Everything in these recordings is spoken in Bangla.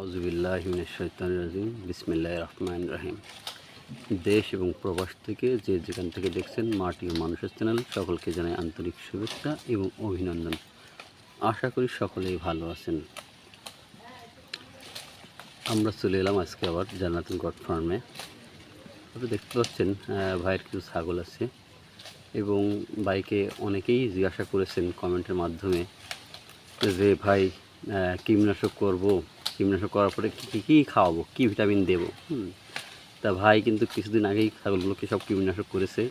আউযুবিল্লাহি মিনাশ শাইতানির রাজিম বিসমিল্লাহির রহমানির রহিম। দেশ এবং প্রবাস থেকে যে যেখান থেকে দেখছেন মাটি ও মানুষের চ্যানেল, সকলকে জানাই আন্তরিক শুভেচ্ছা এবং অভিনন্দন। আশা করি সকলেই ভালো আছেন। আমরা চলে এলাম আজকে আবার জান্নাতুল গড ফার্মে। আপনি দেখতে পাচ্ছেন ভাইয়ের কিছু ছাগল আছে এবং ভাইকে অনেকেই জিজ্ঞাসা করেছেন কমেন্টের মাধ্যমে যে ভাই কীটনাশক করবো, কীটনাশক করার পরে কী খাওয়াবো, কী ভিটামিন দেবো। তা ভাই কিন্তু কিছুদিন আগেই ছাগলগুলোকে সব কীটনাশক করেছে।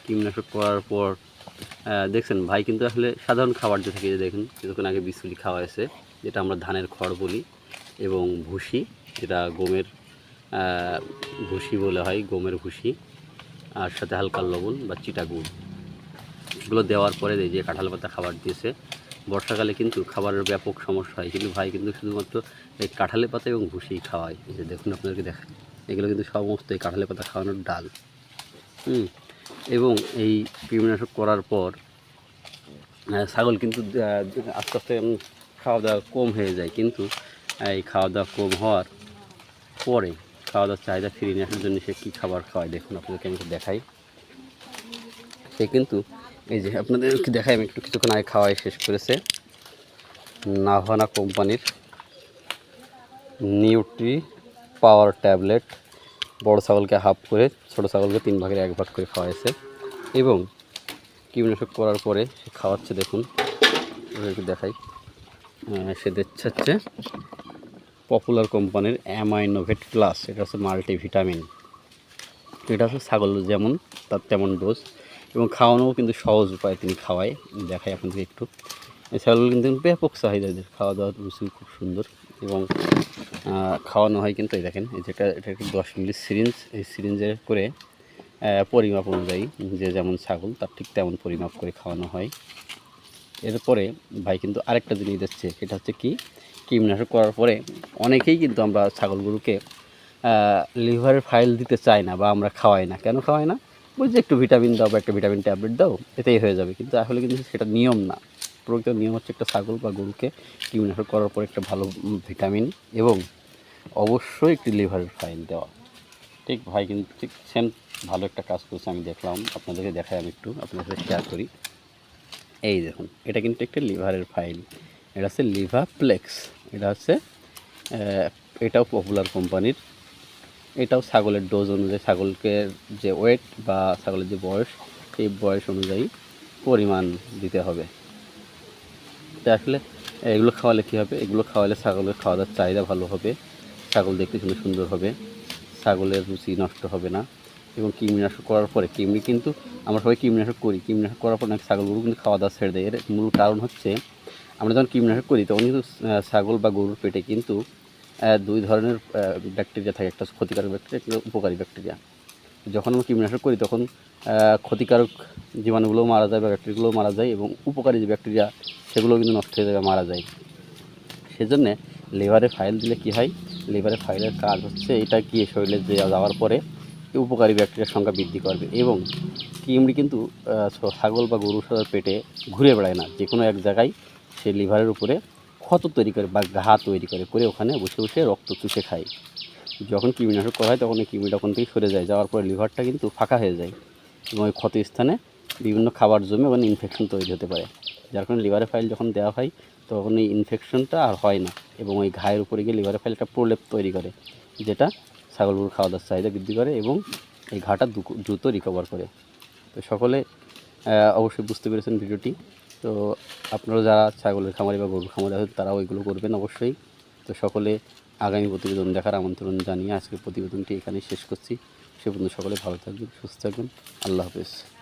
কীটনাশক করার পর দেখছেন ভাই কিন্তু আসলে সাধারণ খাবার যে থাকে, দেখুন কিছুক্ষণ আগে বিচুলি খাওয়াইছে, যেটা আমরা ধানের খড় বলি, এবং ভুসি, যেটা গমের ভুসি বলে হয়, গমের ভুসি, আর সাথে হালকা লবণ বা চিটা গুড়, এগুলো দেওয়ার পরে এই যে কাঁঠাল পাতা খাবার দিয়েছে। বর্ষাকালে কিন্তু খাবারের ব্যাপক সমস্যা হয়, কিন্তু ভাই কিন্তু শুধুমাত্র এই কাঁঠালের পাতা এবং ভুসি খাওয়ায়। এই যে দেখুন, আপনাদেরকে দেখায়, এগুলো কিন্তু সমস্ত এই কাঁঠালের পাতা খাওয়ানোর ডাল। এবং এই কীটনাশক করার পর ছাগল কিন্তু আস্তে আস্তে খাওয়া দাওয়া কম হয়ে যায়, কিন্তু এই খাওয়া দাওয়া কম হওয়ার পরে খাওয়া দাওয়ার চাহিদা ফিরিয়ে নিয়ে আসার জন্য সে কী খাবার খাওয়ায় দেখুন, আপনাদেরকে আমি দেখাই। সে কিন্তু এই যে আপনাদেরকে দেখাই, আমি একটু কিছুক্ষণ আগে খাওয়াই শেষ করেছে নাভানা কোম্পানির নিউট্রি পাওয়ার ট্যাবলেট। বড় ছাগলকে হাফ করে, ছোটো ছাগলকে 3 ভাগের 1 ভাগ করে খাওয়াইছে। এবং কীটনাশক করার পরে সে খাওয়াচ্ছে, দেখুন একটু দেখাই। সে দিচ্ছে হচ্ছে পপুলার কোম্পানির অ্যামাইনোভেট প্লাস। এটা হচ্ছে মাল্টিভিটামিন। এটা হচ্ছে ছাগল যেমন তার তেমন ডোজ, এবং খাওয়ানোও কিন্তু সহজ উপায়ে তিনি খাওয়ায়। দেখাই আপনাদের একটু। এই ছাগলগুলো কিন্তু ব্যাপক চাহিদা, খাওয়া দাওয়ার রুচি খুব সুন্দর, এবং খাওয়ানো হয় কিন্তু এই দেখেন, এই যেটা এটা একটু 10 মিলি সিরিঞ্জ। এই সিরিঞ্জে করে পরিমাপ অনুযায়ী যে যেমন ছাগল তার ঠিক তেমন পরিমাপ করে খাওয়ানো হয়। এরপরে ভাই কিন্তু আরেকটা জিনিস দিচ্ছে, সেটা হচ্ছে কীটনাশক করার পরে অনেকেই কিন্তু আমরা ছাগলগুলোকে লিভারের ফাইল দিতে চাই না, বা আমরা খাওয়াই না। কেন খাওয়াই না? বলছি একটু ভিটামিন দাও বা একটা ভিটামিন ট্যাবলেট দাও, এতেই হয়ে যাবে। কিন্তু আসলে কিন্তু সেটা নিয়ম না। প্রকৃত নিয়ম হচ্ছে একটা ছাগল বা গরুকে কীটনাশক করার পর একটা ভালো ভিটামিন এবং অবশ্যই একটি লিভারের ফাইল দেওয়া। ঠিক ভাই কিন্তু ঠিক সেম ভালো একটা কাজ করছে, আমি দেখলাম। আপনাদেরকে দেখাই, আমি একটু আপনাদের সাথে শেয়ার করি। এই দেখুন, এটা কিন্তু একটা লিভারের ফাইল। এটা হচ্ছে লিভাপ্লেক্স। এটা হচ্ছে এটাও পপুলার কোম্পানির। এটাও ছাগলের ডোজ অনুযায়ী, ছাগলকে যে ওয়েট বা ছাগলের যে বয়স, সেই বয়স অনুযায়ী পরিমাণ দিতে হবে। তো আসলে এগুলো খাওয়ালে কী হবে? এগুলো খাওয়ালে ছাগলের খাওয়া দাওয়ার চাহিদা ভালো হবে, ছাগল দেখতে সুন্দর হবে, ছাগলের রুচি নষ্ট হবে না। এবং কীটনাশক করার পরে কিন্তু আমরা সবাই কীটনাশক করি, কীটনাশক করার পর নাকি ছাগলগুলো কিন্তু খাওয়া দাওয়া ছেড়ে দেয়। এর মূল কারণ হচ্ছে, আমরা যখন কীটনাশক করি তখন কিন্তু ছাগল বা গরুর পেটে কিন্তু 2 ধরনের ব্যাকটেরিয়া থাকে, একটা ক্ষতিকারক ব্যাকটেরিয়া, একটা উপকারী ব্যাকটেরিয়া। যখন আমরা কীটনাশক করি তখন ক্ষতিকারক জীবাণুগুলোও মারা যায় বা ব্যাকটেরিয়াগুলোও মারা যায়, এবং উপকারী যে ব্যাকটেরিয়া সেগুলোও কিন্তু নষ্ট হয়ে যায়, মারা যায়। সেজন্যে লিভারে ফাইল দিলে কী হয়? লিভারে ফাইলের কাজ হচ্ছে এটা গিয়ে শরীরে যাওয়ার পরে উপকারী ব্যাকটেরিয়ার সংখ্যা বৃদ্ধি করবে। এবং কৃমি কিন্তু ছাগল বা গরুর পেটে ঘুরে বেড়ায় না, যে কোনো এক জায়গায় সে লিভারের উপরে ক্ষত তৈরি করে বা ঘা তৈরি করে ওখানে বসে বসে রক্ত চুষে খায়। যখন কীটনাশক করা হয় তখন এই কৃমিটা ওখান থেকে সরে যায়, যাওয়ার পরে লিভারটা কিন্তু ফাঁকা হয়ে যায়, এবং ওই ক্ষত স্থানে বিভিন্ন খাবার জমে ওখানে ইনফেকশন তৈরি হতে পারে। যার কারণে লিভারে ফাইল যখন দেওয়া হয় তখন এই ইনফেকশনটা আর হয় না, এবং ওই ঘায়ের উপরে গিয়ে লিভারে ফাইলটা প্রলেপ তৈরি করে, যেটা ছাগলগুলোর খাওয়া দাওয়ার চাহিদা বৃদ্ধি করে এবং এই ঘাটা দ্রুত রিকভার করে। তো সকলে অবশ্যই বুঝতে পেরেছেন ভিডিওটি। তো আপনারা যারা ছাগলের খামারি বা গরুর খামারি আছেন তারা ওইগুলো করবেন অবশ্যই। তো সকলে আগামী প্রতিবেদন দেখার আমন্ত্রণ জানিয়ে আজকের প্রতিবেদনটি এখানেই শেষ করছি। সে পর্যন্ত সকলে ভালো থাকবেন, সুস্থ থাকবেন। আল্লাহ হাফেজ।